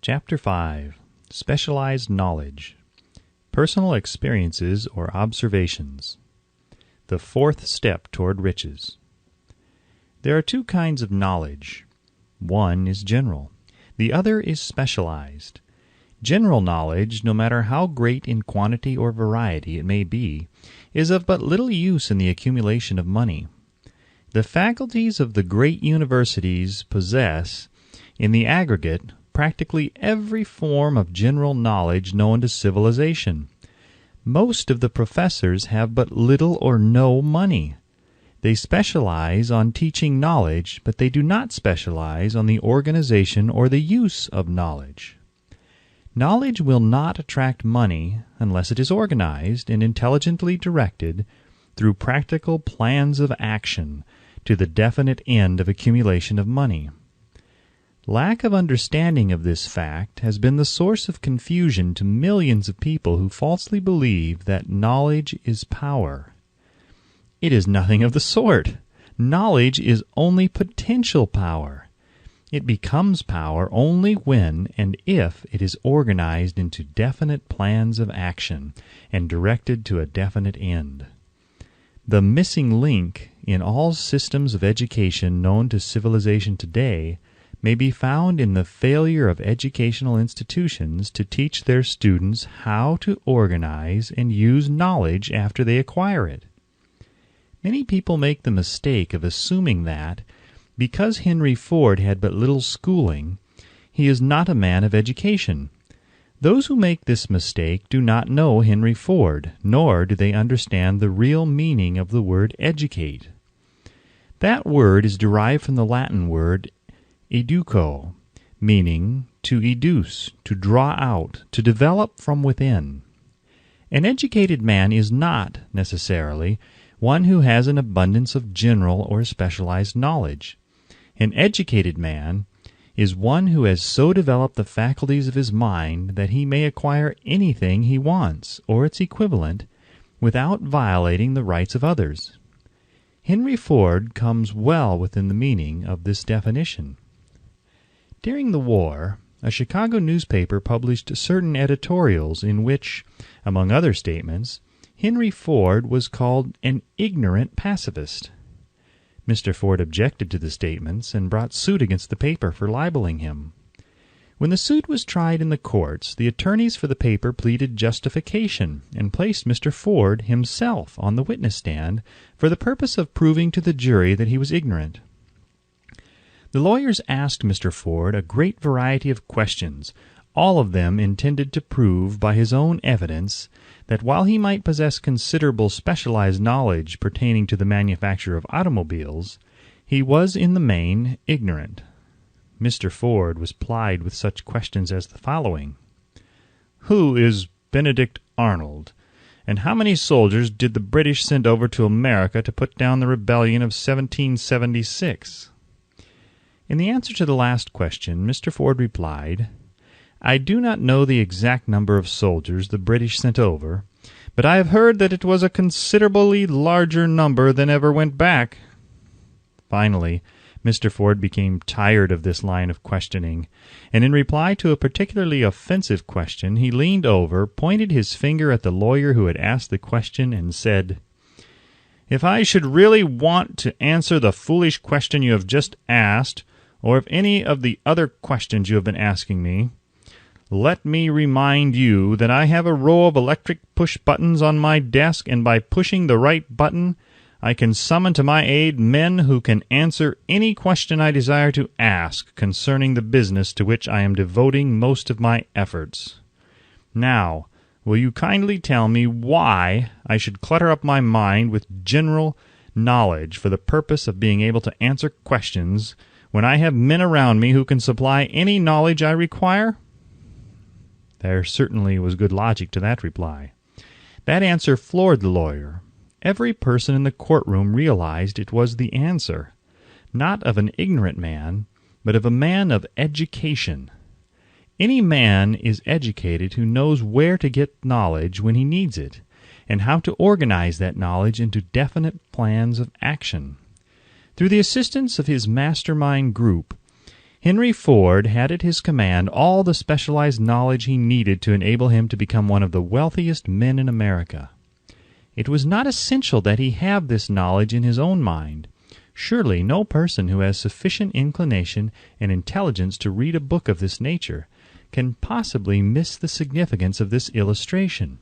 Chapter 5. Specialized Knowledge. Personal Experiences or Observations. The fourth step toward riches. There are two kinds of knowledge. One is general. The other is specialized. General knowledge, no matter how great in quantity or variety it may be, is of but little use in the accumulation of money. The faculties of the great universities possess, in the aggregate, practically every form of general knowledge known to civilization. Most of the professors have but little or no money. They specialize on teaching knowledge, but they do not specialize on the organization or the use of knowledge. Knowledge will not attract money unless it is organized and intelligently directed through practical plans of action to the definite end of accumulation of money. Lack of understanding of this fact has been the source of confusion to millions of people who falsely believe that knowledge is power. It is nothing of the sort. Knowledge is only potential power. It becomes power only when and if it is organized into definite plans of action and directed to a definite end. The missing link in all systems of education known to civilization today may be found in the failure of educational institutions to teach their students how to organize and use knowledge after they acquire it. Many people make the mistake of assuming that, because Henry Ford had but little schooling, he is not a man of education. Those who make this mistake do not know Henry Ford, nor do they understand the real meaning of the word educate. That word is derived from the Latin word educo, meaning to educe, to draw out, to develop from within. An educated man is not, necessarily, one who has an abundance of general or specialized knowledge. An educated man is one who has so developed the faculties of his mind that he may acquire anything he wants, or its equivalent, without violating the rights of others. Henry Ford comes well within the meaning of this definition. During the war, a Chicago newspaper published certain editorials in which, among other statements, Henry Ford was called an ignorant pacifist. Mr. Ford objected to the statements and brought suit against the paper for libeling him. When the suit was tried in the courts, the attorneys for the paper pleaded justification and placed Mr. Ford himself on the witness stand for the purpose of proving to the jury that he was ignorant. The lawyers asked Mr. Ford a great variety of questions, all of them intended to prove by his own evidence that while he might possess considerable specialized knowledge pertaining to the manufacture of automobiles, he was in the main ignorant. Mr. Ford was plied with such questions as the following. Who is Benedict Arnold, and how many soldiers did the British send over to America to put down the rebellion of 1776? In the answer to the last question, Mr. Ford replied, I do not know the exact number of soldiers the British sent over, but I have heard that it was a considerably larger number than ever went back. Finally, Mr. Ford became tired of this line of questioning, and in reply to a particularly offensive question, he leaned over, pointed his finger at the lawyer who had asked the question, and said, If I should really want to answer the foolish question you have just asked, or if any of the other questions you have been asking me, let me remind you that I have a row of electric push-buttons on my desk, and by pushing the right button, I can summon to my aid men who can answer any question I desire to ask concerning the business to which I am devoting most of my efforts. Now, will you kindly tell me why I should clutter up my mind with general knowledge for the purpose of being able to answer questions when I have men around me who can supply any knowledge I require? There certainly was good logic to that reply. That answer floored the lawyer. Every person in the courtroom realized it was the answer, not of an ignorant man, but of a man of education. Any man is educated who knows where to get knowledge when he needs it, and how to organize that knowledge into definite plans of action. Through the assistance of his mastermind group, Henry Ford had at his command all the specialized knowledge he needed to enable him to become one of the wealthiest men in America. It was not essential that he have this knowledge in his own mind. Surely no person who has sufficient inclination and intelligence to read a book of this nature can possibly miss the significance of this illustration.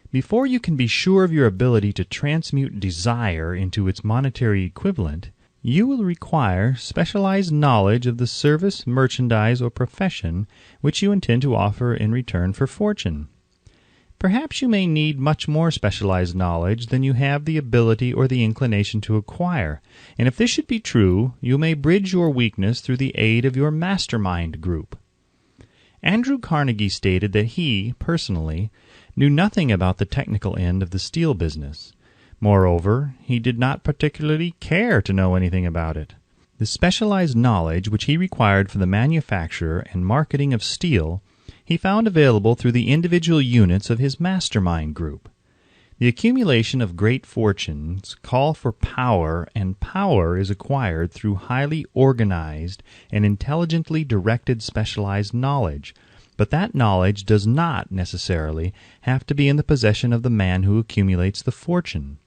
Before you can be sure of your ability to transmute desire into its monetary equivalent, you will require specialized knowledge of the service, merchandise, or profession which you intend to offer in return for fortune. Perhaps you may need much more specialized knowledge than you have the ability or the inclination to acquire, and if this should be true, you may bridge your weakness through the aid of your mastermind group. Andrew Carnegie stated that he, personally, knew nothing about the technical end of the steel business. Moreover, he did not particularly care to know anything about it. The specialized knowledge which he required for the manufacture and marketing of steel he found available through the individual units of his mastermind group. The accumulation of great fortunes call for power, and power is acquired through highly organized and intelligently directed specialized knowledge, but that knowledge does not necessarily have to be in the possession of the man who accumulates the fortune.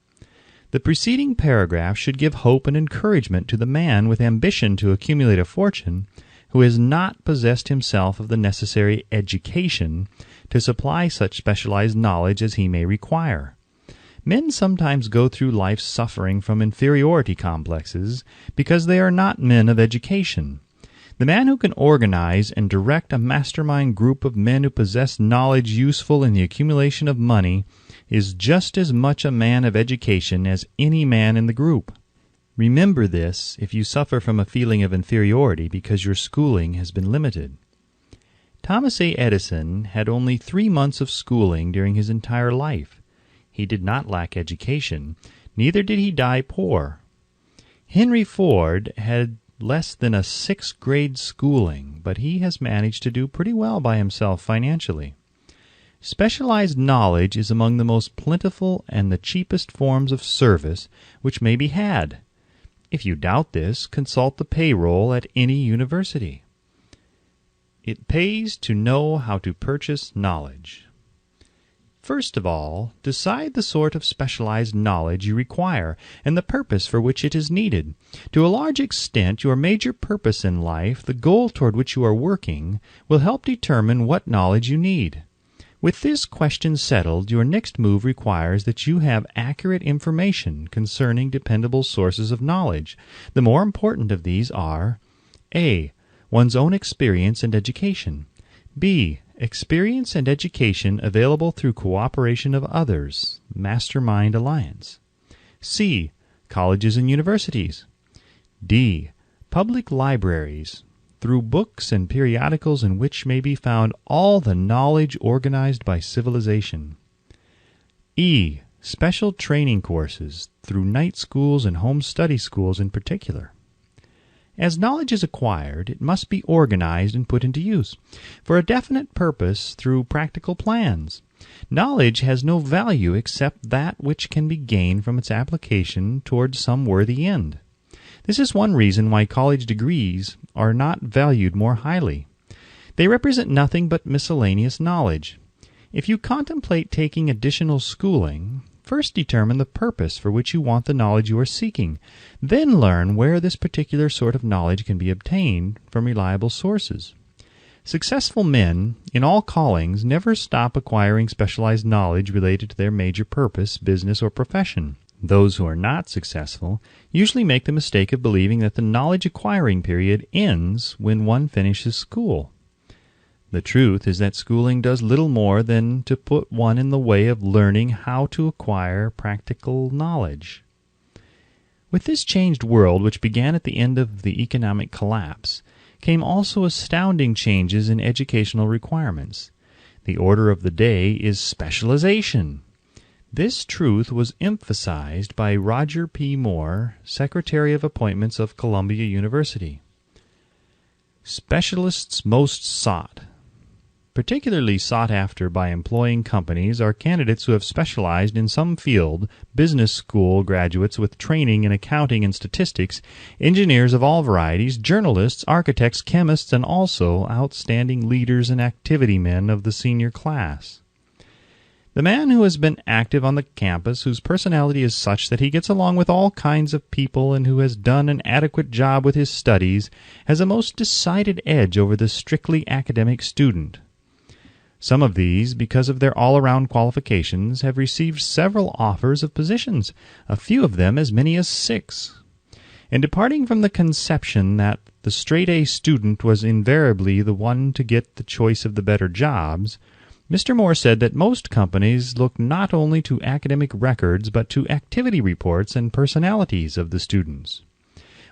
The preceding paragraph should give hope and encouragement to the man with ambition to accumulate a fortune who has not possessed himself of the necessary education to supply such specialized knowledge as he may require. Men sometimes go through life suffering from inferiority complexes because they are not men of education. The man who can organize and direct a mastermind group of men who possess knowledge useful in the accumulation of money is just as much a man of education as any man in the group. Remember this if you suffer from a feeling of inferiority because your schooling has been limited. Thomas A. Edison had only 3 months of schooling during his entire life. He did not lack education, neither did he die poor. Henry Ford had less than a 6th grade schooling, but he has managed to do pretty well by himself financially. Specialized knowledge is among the most plentiful and the cheapest forms of service which may be had. If you doubt this, consult the payroll at any university. It pays to know how to purchase knowledge. First of all, decide the sort of specialized knowledge you require and the purpose for which it is needed. To a large extent, your major purpose in life, the goal toward which you are working, will help determine what knowledge you need. With this question settled, your next move requires that you have accurate information concerning dependable sources of knowledge. The more important of these are A. One's own experience and education. B. Experience and education available through cooperation of others, Mastermind Alliance. C. Colleges and universities. D. Public libraries, through books and periodicals in which may be found all the knowledge organized by civilization. E. Special training courses, through night schools and home study schools in particular. As knowledge is acquired, it must be organized and put into use for a definite purpose through practical plans. Knowledge has no value except that which can be gained from its application towards some worthy end. This is one reason why college degrees are not valued more highly. They represent nothing but miscellaneous knowledge. If you contemplate taking additional schooling, first determine the purpose for which you want the knowledge you are seeking. Then learn where this particular sort of knowledge can be obtained from reliable sources. Successful men in all callings never stop acquiring specialized knowledge related to their major purpose, business, or profession. Those who are not successful usually make the mistake of believing that the knowledge acquiring period ends when one finishes school. The truth is that schooling does little more than to put one in the way of learning how to acquire practical knowledge. With this changed world, which began at the end of the economic collapse, came also astounding changes in educational requirements. The order of the day is specialization. This truth was emphasized by Roger P. Moore, Secretary of Appointments of Columbia University. Specialists most sought. Particularly sought after by employing companies are candidates who have specialized in some field, business school graduates with training in accounting and statistics, engineers of all varieties, journalists, architects, chemists, and also outstanding leaders and activity men of the senior class. The man who has been active on the campus, whose personality is such that he gets along with all kinds of people and who has done an adequate job with his studies, has a most decided edge over the strictly academic student. Some of these, because of their all-around qualifications, have received several offers of positions, a few of them as many as 6. In departing from the conception that the straight-A student was invariably the one to get the choice of the better jobs, Mr. Moore said that most companies look not only to academic records but to activity reports and personalities of the students.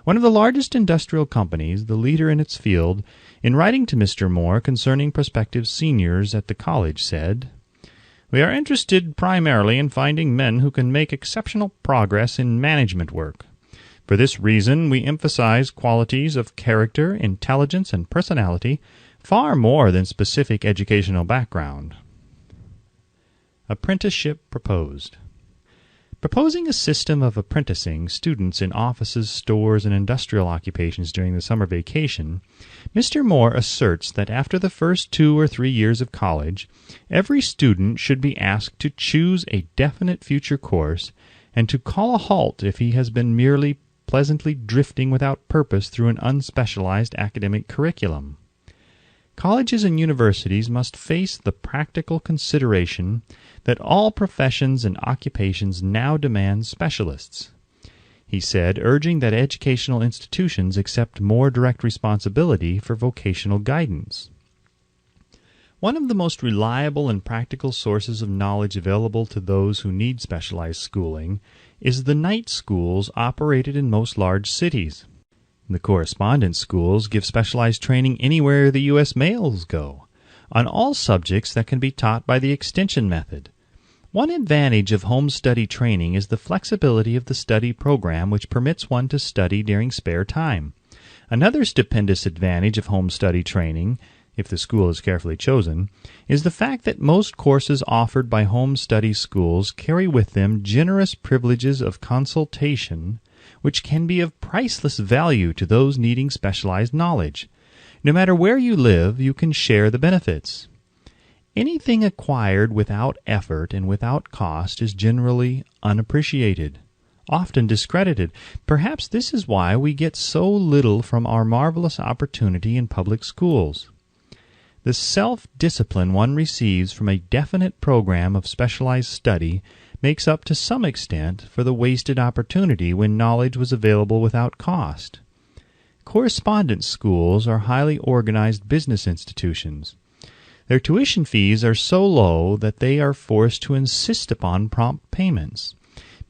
One of the largest industrial companies, the leader in its field, in writing to Mr. Moore concerning prospective seniors at the college, said, "We are interested primarily in finding men who can make exceptional progress in management work. For this reason we emphasize qualities of character, intelligence, and personality far more than specific educational background." Apprenticeship proposed. Proposing a system of apprenticing students in offices, stores, and industrial occupations during the summer vacation, Mr. Moore asserts that after the first 2 or 3 years of college, every student should be asked to choose a definite future course and to call a halt if he has been merely pleasantly drifting without purpose through an unspecialized academic curriculum. Colleges and universities must face the practical consideration that all professions and occupations now demand specialists, he said, urging that educational institutions accept more direct responsibility for vocational guidance. One of the most reliable and practical sources of knowledge available to those who need specialized schooling is the night schools operated in most large cities. The correspondence schools give specialized training anywhere the U.S. mails go, on all subjects that can be taught by the extension method. One advantage of home study training is the flexibility of the study program, which permits one to study during spare time. Another stupendous advantage of home study training, if the school is carefully chosen, is the fact that most courses offered by home study schools carry with them generous privileges of consultation, which can be of priceless value to those needing specialized knowledge. No matter where you live, you can share the benefits. Anything acquired without effort and without cost is generally unappreciated, often discredited. Perhaps this is why we get so little from our marvelous opportunity in public schools. The self-discipline one receives from a definite program of specialized study makes up to some extent for the wasted opportunity when knowledge was available without cost. Correspondence schools are highly organized business institutions. Their tuition fees are so low that they are forced to insist upon prompt payments.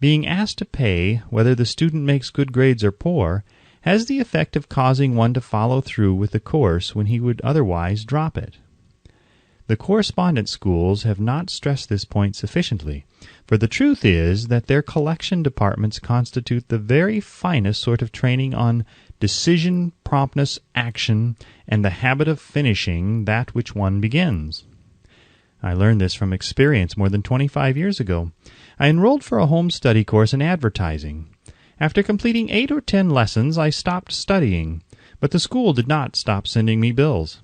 Being asked to pay, whether the student makes good grades or poor, has the effect of causing one to follow through with the course when he would otherwise drop it. The correspondence schools have not stressed this point sufficiently, for the truth is that their collection departments constitute the very finest sort of training on decision, promptness, action, and the habit of finishing that which one begins. I learned this from experience more than 25 years ago. I enrolled for a home study course in advertising. After completing 8 or 10 lessons, I stopped studying, but the school did not stop sending me bills.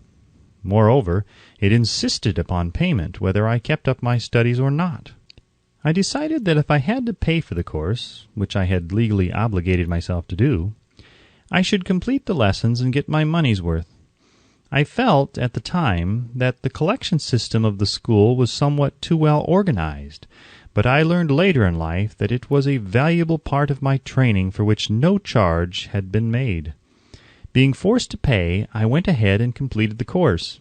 Moreover, it insisted upon payment whether I kept up my studies or not. I decided that if I had to pay for the course, which I had legally obligated myself to do, I should complete the lessons and get my money's worth. I felt at the time that the collection system of the school was somewhat too well organized, but I learned later in life that it was a valuable part of my training for which no charge had been made. Being forced to pay, I went ahead and completed the course.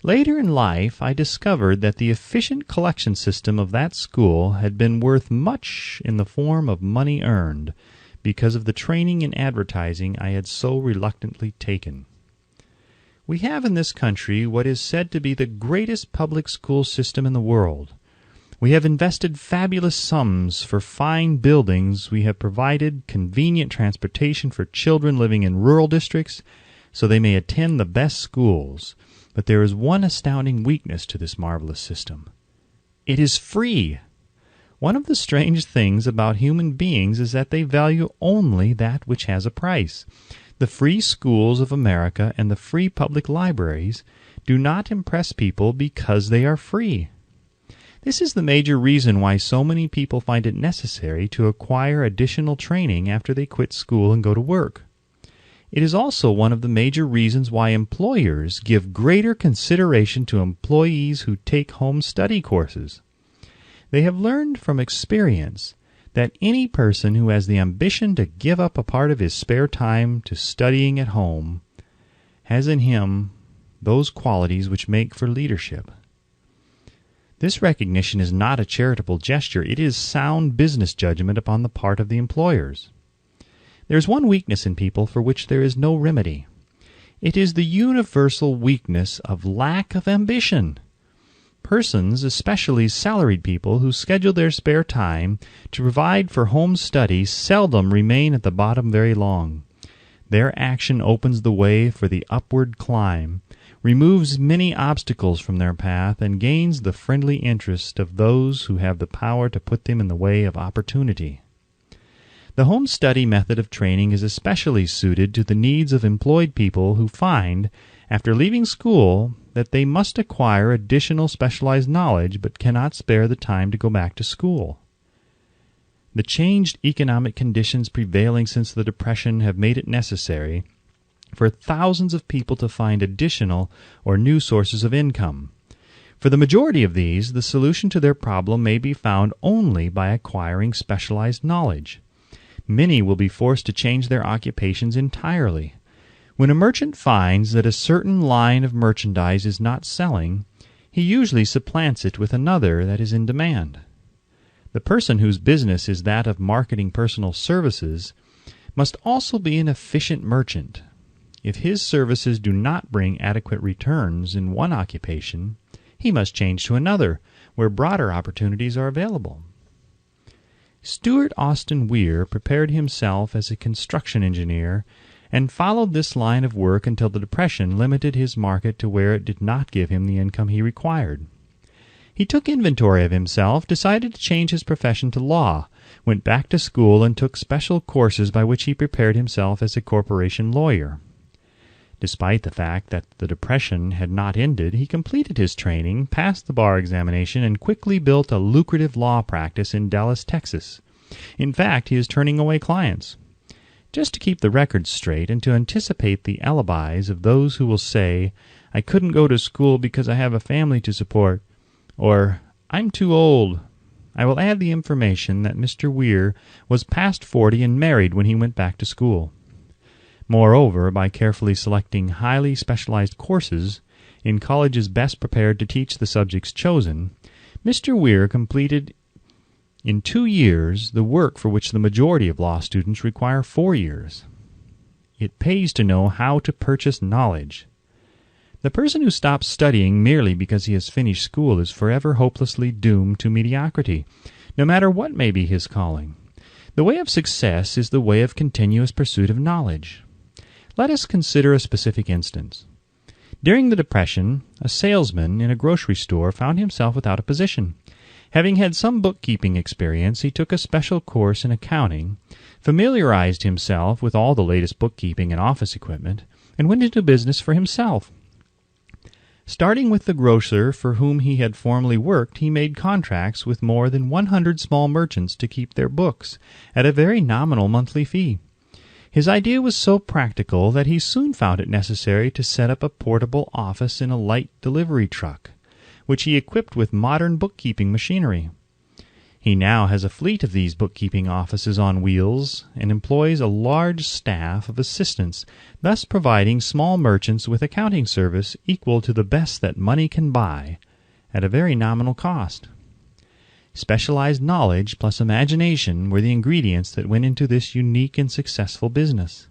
Later in life, I discovered that the efficient collection system of that school had been worth much in the form of money earned, because of the training in advertising I had so reluctantly taken. We have in this country what is said to be the greatest public school system in the world. We have invested fabulous sums for fine buildings. We have provided convenient transportation for children living in rural districts so they may attend the best schools. But there is one astounding weakness to this marvelous system. It is free. One of the strange things about human beings is that they value only that which has a price. The free schools of America and the free public libraries do not impress people because they are free. This is the major reason why so many people find it necessary to acquire additional training after they quit school and go to work. It is also one of the major reasons why employers give greater consideration to employees who take home study courses. They have learned from experience that any person who has the ambition to give up a part of his spare time to studying at home has in him those qualities which make for leadership. This recognition is not a charitable gesture. It is sound business judgment upon the part of the employers. There is one weakness in people for which there is no remedy. It is the universal weakness of lack of ambition. Persons, especially salaried people, who schedule their spare time to provide for home study seldom remain at the bottom very long. Their action opens the way for the upward climb, removes many obstacles from their path, and gains the friendly interest of those who have the power to put them in the way of opportunity. The home study method of training is especially suited to the needs of employed people who find, after leaving school, that they must acquire additional specialized knowledge but cannot spare the time to go back to school. The changed economic conditions prevailing since the Depression have made it necessary for thousands of people to find additional or new sources of income. For the majority of these, the solution to their problem may be found only by acquiring specialized knowledge. Many will be forced to change their occupations entirely. When a merchant finds that a certain line of merchandise is not selling, he usually supplants it with another that is in demand. The person whose business is that of marketing personal services must also be an efficient merchant. If his services do not bring adequate returns in one occupation, he must change to another, where broader opportunities are available. Stuart Austin Weir prepared himself as a construction engineer and followed this line of work until the Depression limited his market to where it did not give him the income he required. He took inventory of himself, decided to change his profession to law, went back to school, and took special courses by which he prepared himself as a corporation lawyer. Despite the fact that the Depression had not ended, he completed his training, passed the bar examination, and quickly built a lucrative law practice in Dallas, Texas. In fact, he is turning away clients. Just to keep the records straight and to anticipate the alibis of those who will say, "I couldn't go to school because I have a family to support," or "I'm too old," I will add the information that Mr. Weir was past 40 and married when he went back to school. Moreover, by carefully selecting highly specialized courses in colleges best prepared to teach the subjects chosen, Mr. Weir completed in 2 years the work for which the majority of law students require 4 years. It pays to know how to purchase knowledge. The person who stops studying merely because he has finished school is forever hopelessly doomed to mediocrity, no matter what may be his calling. The way of success is the way of continuous pursuit of knowledge. Let us consider a specific instance. During the Depression, a salesman in a grocery store found himself without a position. Having had some bookkeeping experience, he took a special course in accounting, familiarized himself with all the latest bookkeeping and office equipment, and went into business for himself. Starting with the grocer for whom he had formerly worked, he made contracts with more than 100 small merchants to keep their books at a very nominal monthly fee. His idea was so practical that he soon found it necessary to set up a portable office in a light delivery truck, which he equipped with modern bookkeeping machinery. He now has a fleet of these bookkeeping offices on wheels and employs a large staff of assistants, thus providing small merchants with accounting service equal to the best that money can buy at a very nominal cost. Specialized knowledge plus imagination were the ingredients that went into this unique and successful business.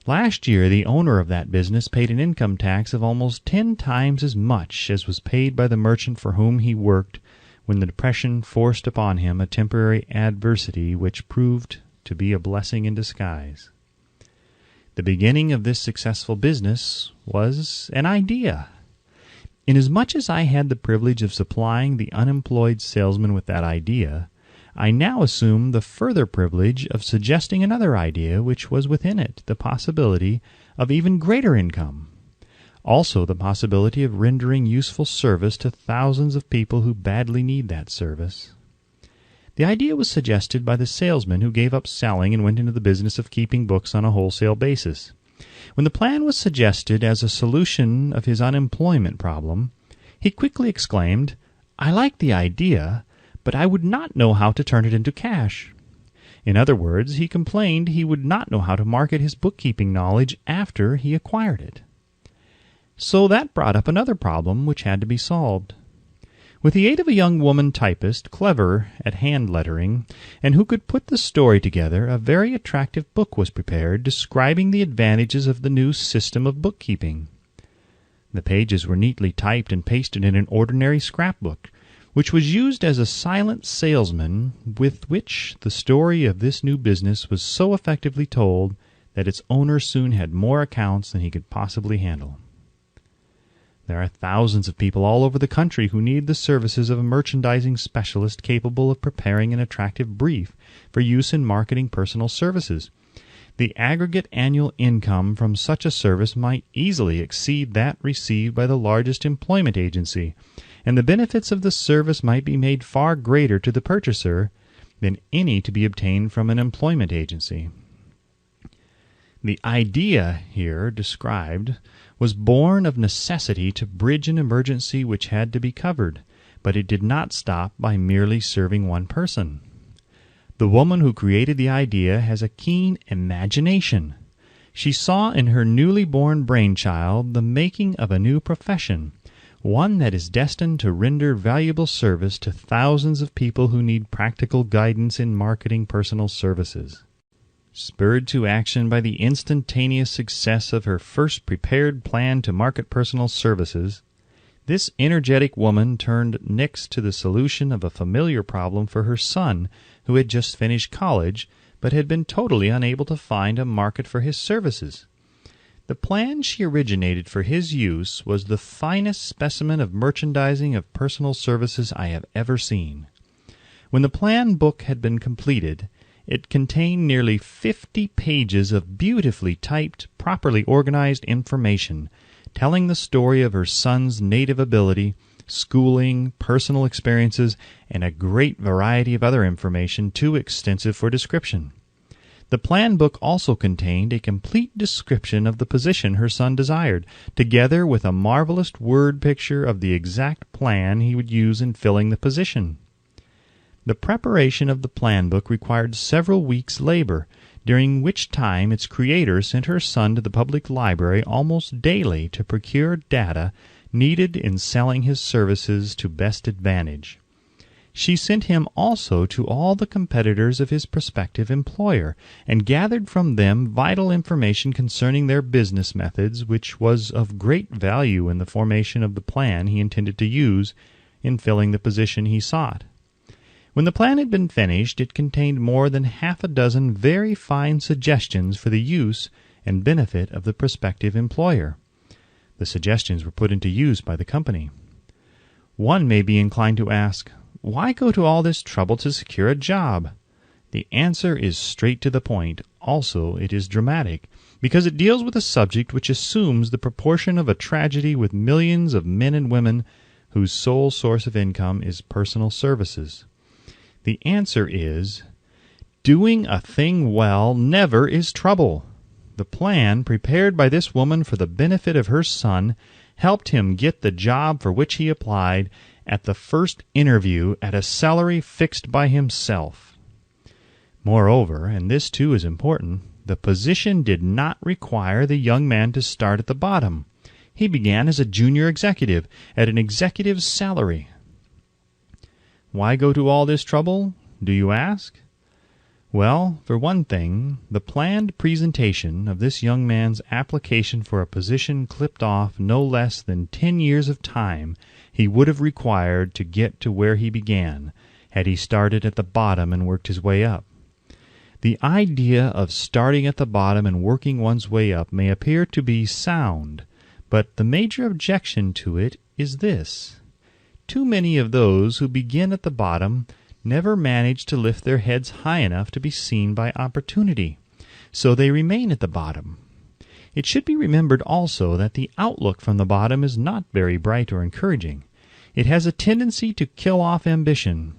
Last year, the owner of that business paid an income tax of almost 10 times as much as was paid by the merchant for whom he worked when the Depression forced upon him a temporary adversity which proved to be a blessing in disguise. The beginning of this successful business was an idea. Inasmuch as I had the privilege of supplying the unemployed salesman with that idea, I now assume the further privilege of suggesting another idea which was within it the possibility of even greater income. Also the possibility of rendering useful service to thousands of people who badly need that service. The idea was suggested by the salesman who gave up selling and went into the business of keeping books on a wholesale basis. When the plan was suggested as a solution of his unemployment problem, he quickly exclaimed, "I like the idea, but I would not know how to turn it into cash." In other words, he complained he would not know how to market his bookkeeping knowledge after he acquired it. So that brought up another problem which had to be solved. With the aid of a young woman typist, clever at hand lettering, and who could put the story together, a very attractive book was prepared describing the advantages of the new system of bookkeeping. The pages were neatly typed and pasted in an ordinary scrapbook, which was used as a silent salesman with which the story of this new business was so effectively told that its owner soon had more accounts than he could possibly handle. There are thousands of people all over the country who need the services of a merchandising specialist capable of preparing an attractive brief for use in marketing personal services. The aggregate annual income from such a service might easily exceed that received by the largest employment agency, and the benefits of the service might be made far greater to the purchaser than any to be obtained from an employment agency. The idea here described was born of necessity to bridge an emergency which had to be covered, but it did not stop by merely serving one person. The woman who created the idea has a keen imagination. She saw in her newly born brainchild the making of a new profession, one that is destined to render valuable service to thousands of people who need practical guidance in marketing personal services. Spurred to action by the instantaneous success of her first prepared plan to market personal services, this energetic woman turned next to the solution of a familiar problem for her son, who had just finished college, but had been totally unable to find a market for his services. The plan she originated for his use was the finest specimen of merchandising of personal services I have ever seen. When the plan book had been completed, it contained nearly 50 pages of beautifully typed, properly organized information, telling the story of her son's native ability, schooling, personal experiences, and a great variety of other information too extensive for description. The plan book also contained a complete description of the position her son desired, together with a marvelous word picture of the exact plan he would use in filling the position. The preparation of the plan book required several weeks' labor, during which time its creator sent her son to the public library almost daily to procure data needed in selling his services to best advantage. She sent him also to all the competitors of his prospective employer, and gathered from them vital information concerning their business methods, which was of great value in the formation of the plan he intended to use in filling the position he sought. When the plan had been finished, it contained more than half a dozen very fine suggestions for the use and benefit of the prospective employer. The suggestions were put into use by the company. One may be inclined to ask, why go to all this trouble to secure a job? The answer is straight to the point. Also, it is dramatic, because it deals with a subject which assumes the proportion of a tragedy with millions of men and women whose sole source of income is personal services. The answer is, doing a thing well never is trouble. The plan, prepared by this woman for the benefit of her son, helped him get the job for which he applied at the first interview at a salary fixed by himself. Moreover, and this too is important, the position did not require the young man to start at the bottom. He began as a junior executive at an executive's salary. Why go to all this trouble, do you ask? Well, for one thing, the planned presentation of this young man's application for a position clipped off no less than 10 years of time he would have required to get to where he began, had he started at the bottom and worked his way up. The idea of starting at the bottom and working one's way up may appear to be sound, but the major objection to it is this: too many of those who begin at the bottom never manage to lift their heads high enough to be seen by opportunity, so they remain at the bottom. It should be remembered also that the outlook from the bottom is not very bright or encouraging. It has a tendency to kill off ambition.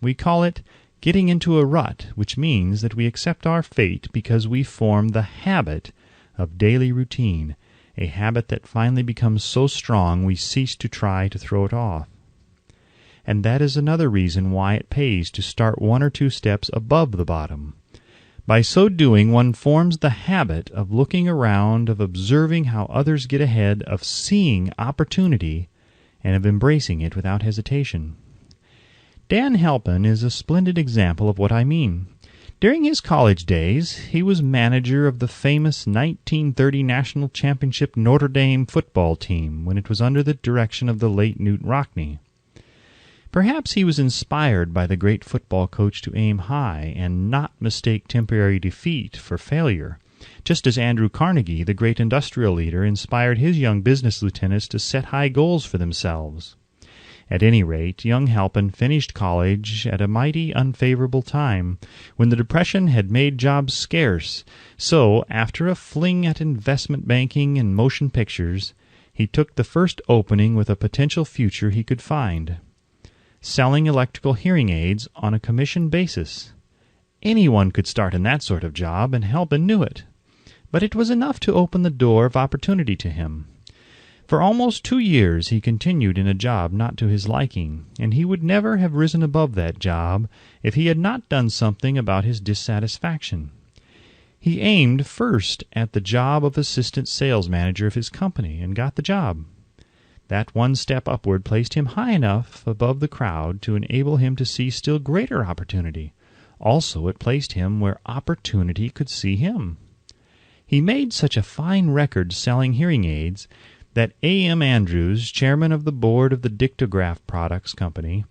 We call it getting into a rut, which means that we accept our fate because we form the habit of daily routine, a habit that finally becomes so strong we cease to try to throw it off. And that is another reason why it pays to start 1 or 2 steps above the bottom. By so doing, one forms the habit of looking around, of observing how others get ahead, of seeing opportunity, and of embracing it without hesitation. Dan Halpin is a splendid example of what I mean. During his college days, he was manager of the famous 1930 National Championship Notre Dame football team when it was under the direction of the late Knute Rockne. Perhaps he was inspired by the great football coach to aim high and not mistake temporary defeat for failure, just as Andrew Carnegie, the great industrial leader, inspired his young business lieutenants to set high goals for themselves. At any rate, young Halpin finished college at a mighty unfavorable time, when the Depression had made jobs scarce, so, after a fling at investment banking and motion pictures, he took the first opening with a potential future he could find: selling electrical hearing aids on a commission basis. Anyone could start in that sort of job, and Halpin knew it. But it was enough to open the door of opportunity to him. For almost 2 years he continued in a job not to his liking, and he would never have risen above that job if he had not done something about his dissatisfaction. He aimed first at the job of assistant sales manager of his company, and got the job. That one step upward placed him high enough above the crowd to enable him to see still greater opportunity. Also, it placed him where opportunity could see him. He made such a fine record selling hearing aids that A.M. Andrews, chairman of the board of the Dictograph Products Company,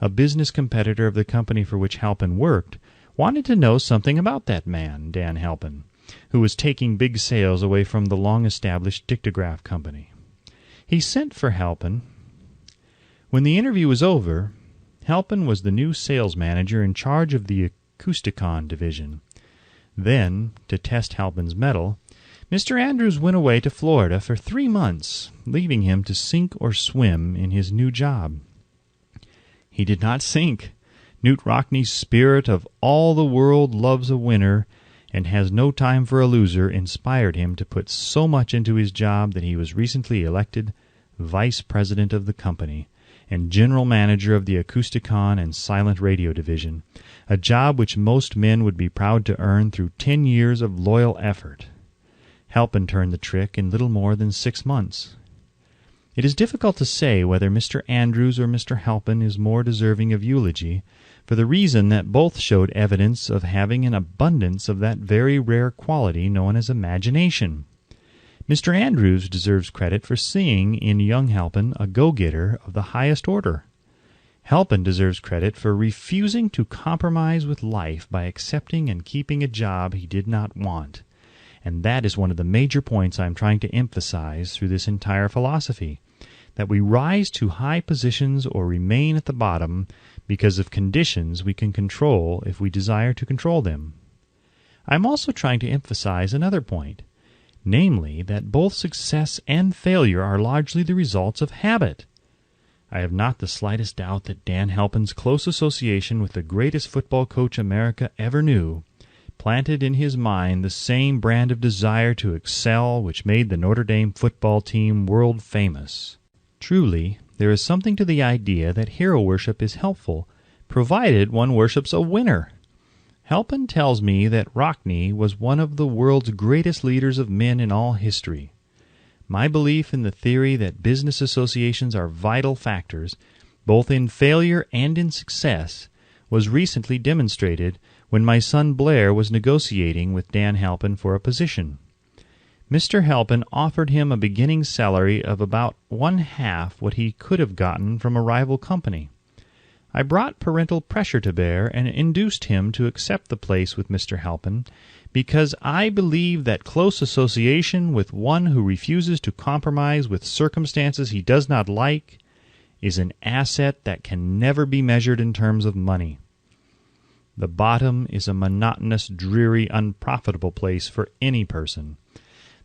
a business competitor of the company for which Halpin worked, wanted to know something about that man, Dan Halpin, who was taking big sales away from the long-established Dictograph Company. He sent for Halpin. When the interview was over, Halpin was the new sales manager in charge of the Acousticon division. Then, to test Halpin's mettle, Mr. Andrews went away to Florida for 3 months, leaving him to sink or swim in his new job. He did not sink. Knute Rockne's spirit of all the world loves a winner and has no time for a loser inspired him to put so much into his job that he was recently elected vice president of the company and general manager of the Acousticon and silent radio division, a job which most men would be proud to earn through 10 years of loyal effort. Halpin turned the trick in little more than 6 months. It is difficult to say whether Mr. Andrews or Mr. Halpin is more deserving of eulogy, for the reason that both showed evidence of having an abundance of that very rare quality known as imagination. Mr. Andrews deserves credit for seeing in young Halpin a go-getter of the highest order. Halpin deserves credit for refusing to compromise with life by accepting and keeping a job he did not want. And that is one of the major points I am trying to emphasize through this entire philosophy, that we rise to high positions or remain at the bottom because of conditions we can control if we desire to control them. I am also trying to emphasize another point, namely that both success and failure are largely the results of habit. I have not the slightest doubt that Dan Halpin's close association with the greatest football coach America ever knew planted in his mind the same brand of desire to excel which made the Notre Dame football team world famous. Truly, there is something to the idea that hero worship is helpful, provided one worships a winner. Halpin tells me that Rockne was one of the world's greatest leaders of men in all history. My belief in the theory that business associations are vital factors, both in failure and in success, was recently demonstrated when my son Blair was negotiating with Dan Halpin for a position. Mr. Halpin offered him a beginning salary of about 1/2 what he could have gotten from a rival company. I brought parental pressure to bear and induced him to accept the place with Mr. Halpin because I believe that close association with one who refuses to compromise with circumstances he does not like is an asset that can never be measured in terms of money. The bottom is a monotonous, dreary, unprofitable place for any person.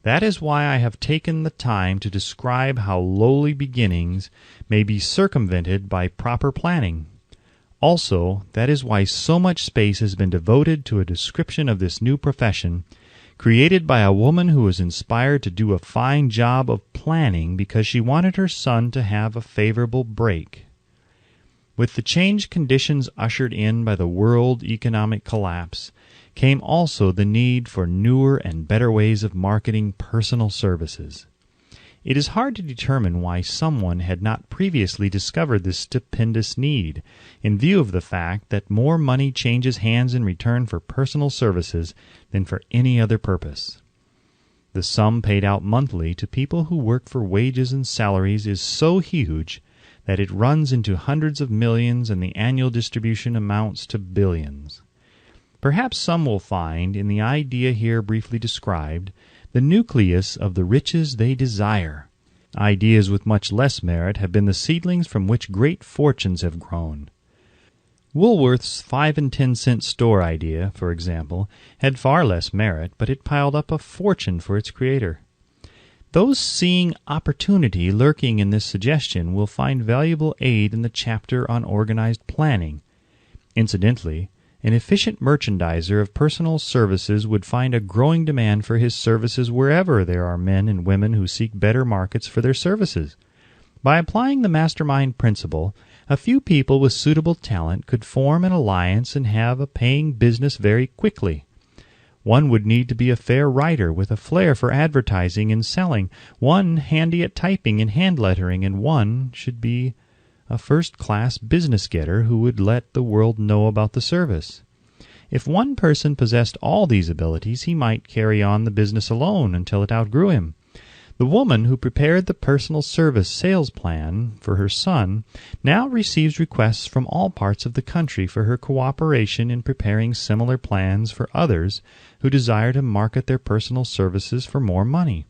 That is why I have taken the time to describe how lowly beginnings may be circumvented by proper planning. Also, that is why so much space has been devoted to a description of this new profession, created by a woman who was inspired to do a fine job of planning because she wanted her son to have a favorable break. With the changed conditions ushered in by the world economic collapse, came also the need for newer and better ways of marketing personal services. It is hard to determine why someone had not previously discovered this stupendous need, in view of the fact that more money changes hands in return for personal services than for any other purpose. The sum paid out monthly to people who work for wages and salaries is so huge that it runs into hundreds of millions, and the annual distribution amounts to billions. Perhaps some will find, in the idea here briefly described, the nucleus of the riches they desire. Ideas with much less merit have been the seedlings from which great fortunes have grown. Woolworth's 5 and 10 cent store idea, for example, had far less merit, but it piled up a fortune for its creator. Those seeing opportunity lurking in this suggestion will find valuable aid in the chapter on organized planning. Incidentally, an efficient merchandiser of personal services would find a growing demand for his services wherever there are men and women who seek better markets for their services. By applying the mastermind principle, a few people with suitable talent could form an alliance and have a paying business very quickly. One would need to be a fair writer with a flair for advertising and selling, one handy at typing and hand lettering, and one should be a first-class business-getter who would let the world know about the service. If one person possessed all these abilities, he might carry on the business alone until it outgrew him. The woman who prepared the personal service sales plan for her son now receives requests from all parts of the country for her cooperation in preparing similar plans for others who desire to market their personal services for more money.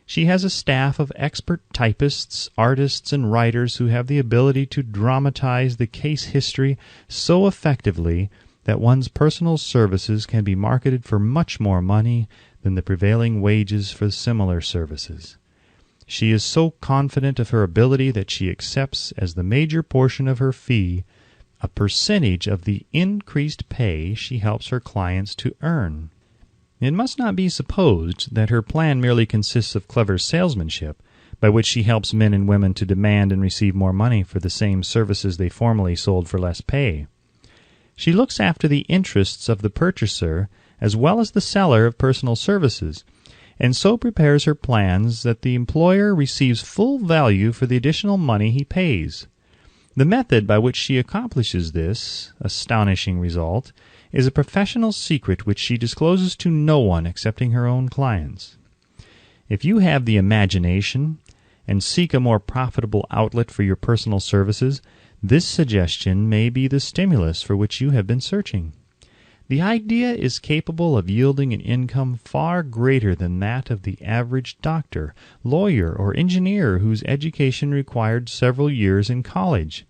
She has a staff of expert typists, artists, and writers who have the ability to dramatize the case history so effectively that one's personal services can be marketed for much more money than the prevailing wages for similar services. She is so confident of her ability that she accepts as the major portion of her fee a percentage of the increased pay she helps her clients to earn. It must not be supposed that her plan merely consists of clever salesmanship, by which she helps men and women to demand and receive more money for the same services they formerly sold for less pay. She looks after the interests of the purchaser as well as the seller of personal services, and so prepares her plans that the employer receives full value for the additional money he pays. The method by which she accomplishes this astonishing result is a professional secret which she discloses to no one excepting her own clients. If you have the imagination and seek a more profitable outlet for your personal services, this suggestion may be the stimulus for which you have been searching. The idea is capable of yielding an income far greater than that of the average doctor, lawyer, or engineer whose education required several years in college.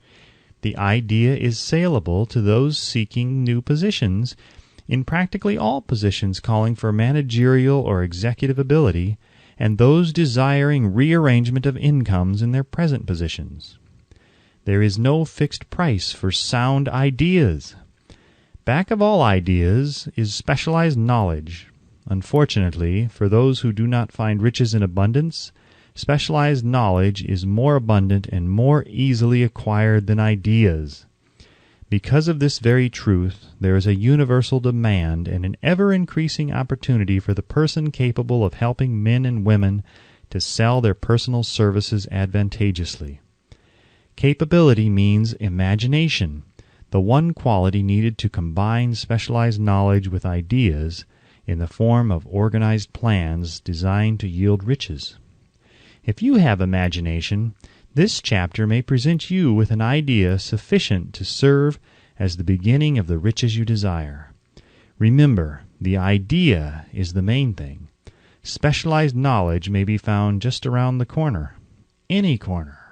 The idea is saleable to those seeking new positions, in practically all positions calling for managerial or executive ability, and those desiring rearrangement of incomes in their present positions. There is no fixed price for sound ideas. Back of all ideas is specialized knowledge. Unfortunately, for those who do not find riches in abundance, specialized knowledge is more abundant and more easily acquired than ideas. Because of this very truth, there is a universal demand and an ever-increasing opportunity for the person capable of helping men and women to sell their personal services advantageously. Capability means imagination, the one quality needed to combine specialized knowledge with ideas in the form of organized plans designed to yield riches. If you have imagination, this chapter may present you with an idea sufficient to serve as the beginning of the riches you desire. Remember, the idea is the main thing. Specialized knowledge may be found just around the corner. Any corner.